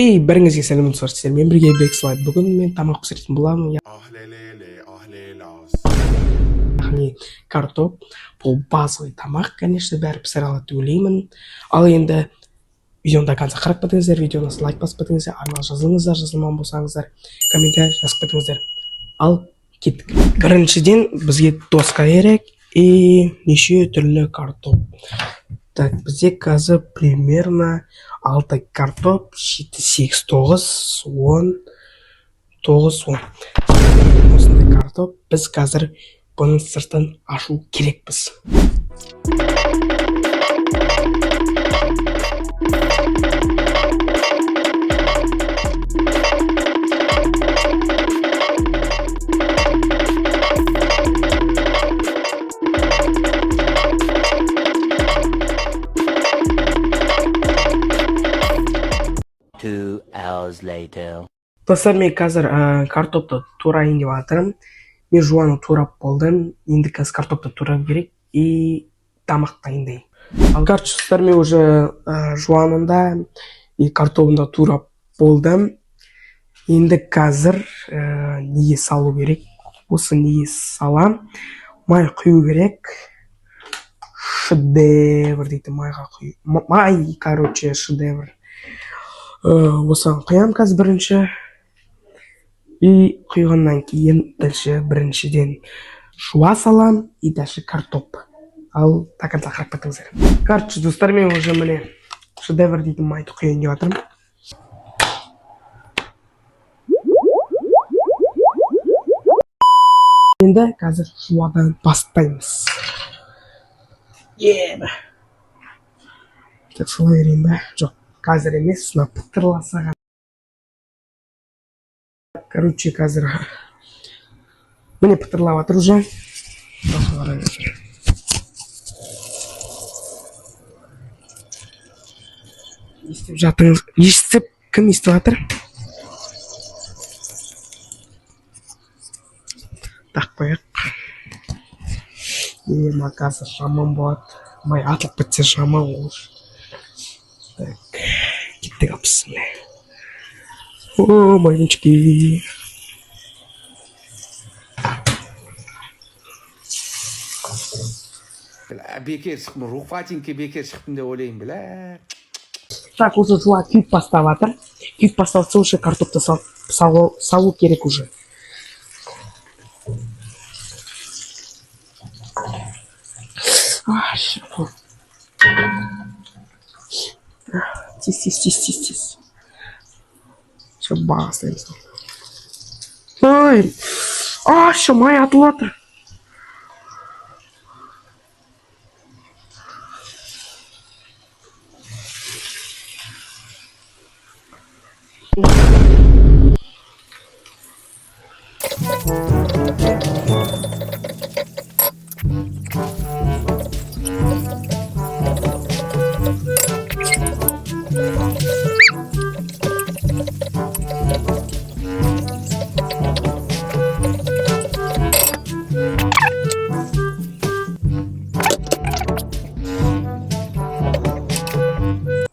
Хей, бәріңізге сәлеметсіздер сіздер. Мен бірге Бекслайд. Бүгін мен тамақ пісіретін боламын. Яғни картоп. Бұл базовый тамақ, конечно, бәрі пісіре алады деп ойлаймын. Ал енді видеоны до конца қарап кетіңіздер, видеоны лайк басып кетіңіздер, арнаған жазылыңыздар, жазылмаған болсаңыздар, комментарий жазып кетіңіздер. Ал кеттік. Біріншіден бізге доска керек и неше түрлі картоп. Так, бізде қазір примерно 6 картоп, 7, 8, 9, 10, 9, 10. Осындай картоп. Біз қазір бұның сыртын ашу керекпіз. Достар, мен қазір картопты турайын деп жатырмын. Мен жуаны турап болдым. Енді қазір картопты турап керек и тамақ дайындайын. Ал достар, мен уже жуанында и картопында турап болдым. Енді қазір неге салу керек? Осы неге салам. Май құю керек. Шедевр дейді, майға құю. Май, короче, шедевр. Осыған құям қазір бірінші. И құйғаннан кейін біріншіден жуа салам и дальше картоп. Ал тақырда қарап кетіңіздер. Короче, достар, мен уже міне шедевр дейді майды құйын деп жатырмын. Енді қазір жуадан бастаймыз. Так, солай берейін бе? Жоқ, қазір емес, сына пытырласаға. Короче, қазір міне пытырлап атыр уже. Естіп жатыңыз. Естіп, кім естіп атыр? Так, қояқ. Ема қазір жаман болады. Май атылып бітсе жаман olur. Так, кеттік апсың. О, майынчики. Бекер шықтым, руфатинке бекер шықтым деп ойлайын біле. Так, уже жуа күйіп бастап атыр. Күйіп басталса уже картопты салу керек уже. Тез. Все, бастаймыз. Ой, все, май атылып атыр.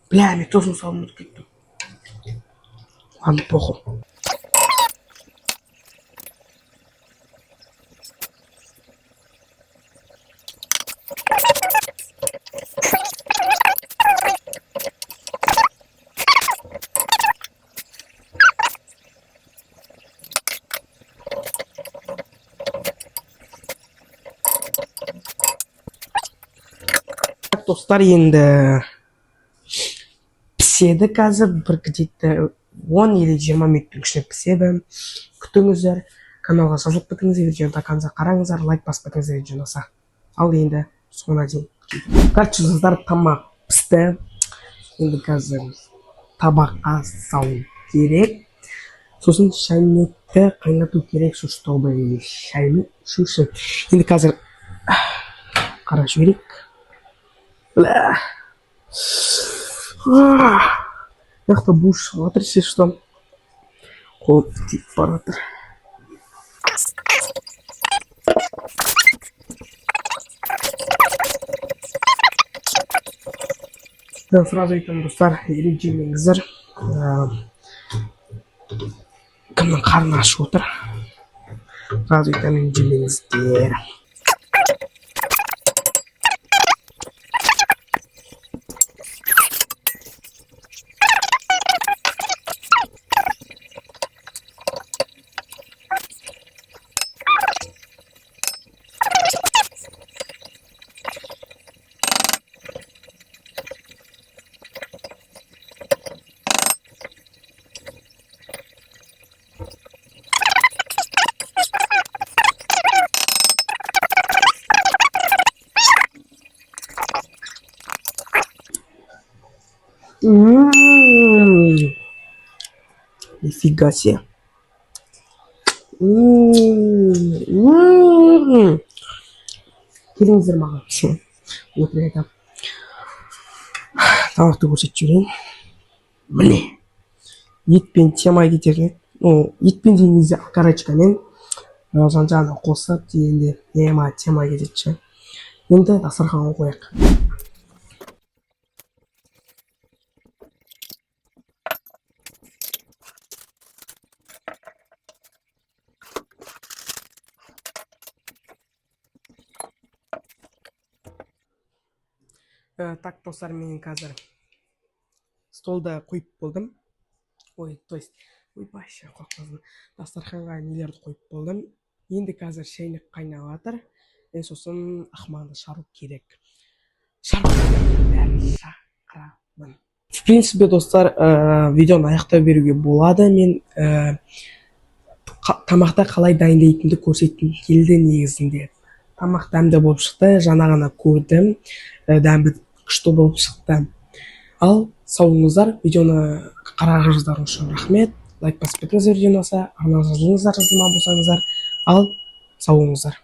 Бля, мне тоже самому кеттім. Ладно, похуй. Достар, енді піседі қазір, бір где-то 10 или 20 минуттың ішінде піседі. Күтіңіздер, каналға жазылып кетіңіздер, видеоны до конца қараңыздар, лайк басып кетіңіздер видеоны. Ал енді соңына дейін. Короче, достар, тамақ пісті. Енді қазір табаққа салу керек. Сосын шайнекті қайнату керек, чтобы шайны шушы. Енді қазір қара жіберейік. Яқта буш шығып жатыр, се что қолым тиіп бара жатыр. Сразу айтамын, достар, режиміңіздер адамның қарны ашып отыр. Газ витамин жемеңіздер. Нифига себе. Келіңіздер маған. Өтірік айтамын. Тамақты көрсетіп жіберейін. Міне. Етпен темай кететін. Етпен деген кезде окорочкамен жан-жағына қосып дегенде темай кетеді. Енді дастарханға қояйық. Так, достар, мен қазір столда қойып болдым. Ойбайша қоқпазын. Дастарханға нелерді қойып болдым. Енді қазір шайнек қайнап жатыр. Сосын Ахманды шару керек. Шарудың бәрін шақырамын. В принципе, достар, видеоны аяқтап беруге болады. Мен тамақта қалай дайындайтынды көрсеткім келді негізінде. Тамақ дәмді болып шықты, жаңа ғана көрдім. Дәмді күшті болып шықты. Ал сау болыңыздар, видеоны қарағандарыңыз үшін рахмет. Лайк басып кетіңіздер, видеоны арнамызға жазылыңыздар, жазылмаған болсаңыздар. Ал сау болыңыздар.